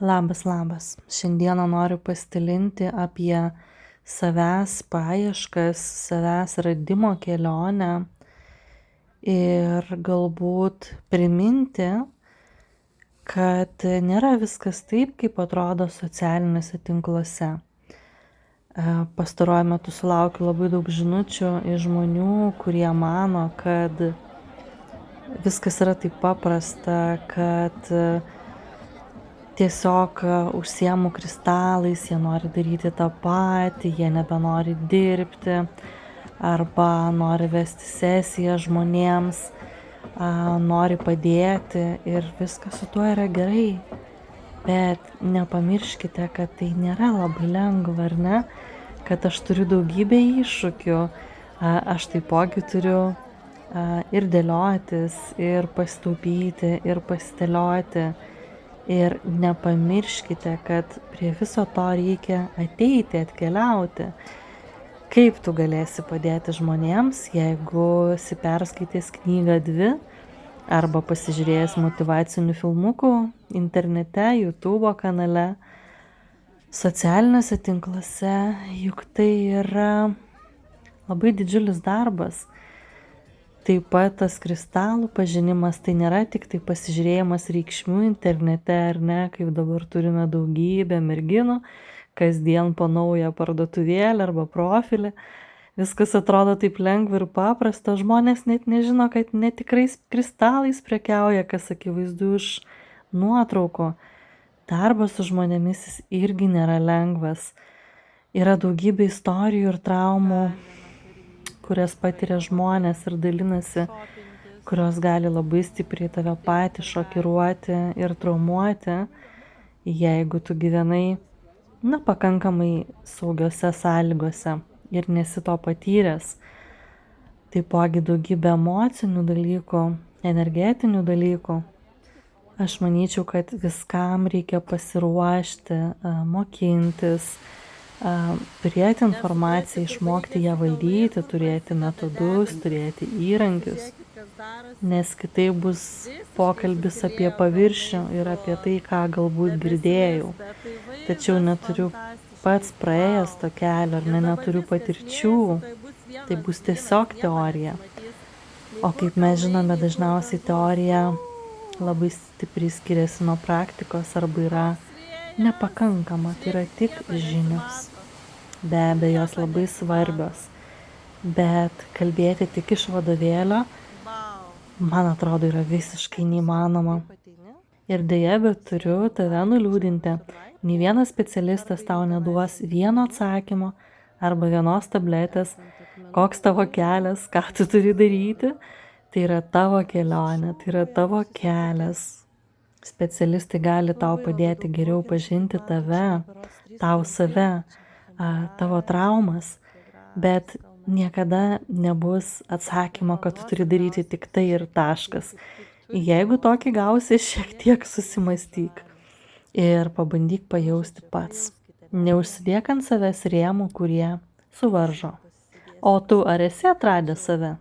Labas, labas. Šiandieną noriu pasidalinti apie savęs paieškas, savęs radimo kelionę ir galbūt priminti, kad nėra viskas taip, kaip atrodo socialiniuose tinkluose. Pastaruoju metu sulaukiu labai daug žinučių iš žmonių, kurie mano, kad viskas yra taip paprasta, kad tiesiog užsiemu kristalais, jie nori daryti tą patį, jie nebenori dirbti arba nori vesti sesiją žmonėms, nori padėti ir viskas su tuo yra gerai. Bet nepamirškite, kad tai nėra labai lengva, ar ne? Kad aš turiu daugybę iššūkių, aš taipogi turiu ir dėliotis, ir pasitaupyti, ir pasidėlioti. Ir nepamirškite, kad prie viso to reikia ateiti, atkeliauti. Kaip tu galėsi padėti žmonėms, jeigu esi perskaitęs knygą 2 arba pasižiūrėjęs motyvacinių filmukų internete, YouTube kanale, socialiniuose tinkluose, juk tai yra labai didžiulis darbas. Taip pat tas kristalų pažinimas tai nėra tik tai pasižiūrėjimas reikšmių internete, ar ne, kaip dabar turime daugybę merginų, kasdien po naują parduotuvėlę arba profilį. Viskas atrodo taip lengva ir paprasta, žmonės net nežino, kad netikrais kristalais prekiauja, kas akivaizdu iš nuotraukų. Darbas su žmonėmis jis irgi nėra lengvas. Yra daugybė istorijų ir traumų, kurias patiria žmonės ir dalinasi, kurios gali labai stipriai tave patį šokiruoti ir traumuoti, jeigu tu gyvenai, pakankamai saugiose sąlygose ir nesi to patyręs. Taipogi daugybė emocinių dalykų, energetinių dalykų. Aš manyčiau, kad viskam reikia pasiruošti, mokintis, turėti informaciją, išmokti ją valdyti, turėti metodus, turėti įrankius, nes kitaip bus pokalbis apie paviršių ir apie tai, ką galbūt girdėjau, tačiau neturiu pats praėjęs to kelio ar neturiu patirčių, tai bus tiesiog teorija. O kaip mes žinome, dažniausiai teorija labai stipriai skiriasi nuo praktikos arba yra nepakankama, tai yra tik žinios. Be abejo, jos labai svarbios, bet kalbėti tik iš vadovėlio, man atrodo, yra visiškai neįmanoma. Ir deja, bet turiu tave nuliūdinti, nei vienas specialistas tau neduos vieno atsakymo arba vienos tabletės, koks tavo kelias, ką tu turi daryti. Tai yra tavo kelionė, tai yra tavo kelias. Specialistai gali tau padėti geriau pažinti tave, tau save, tavo traumas, bet niekada nebus atsakymo, kad tu turi daryti tik tai ir taškas. Jeigu tokį gausi, šiek tiek susimąstyk ir pabandyk pajausti pats. Neužsidėk ant savęs rėmų, kurie suvaržo. O tu ar esi atradęs save?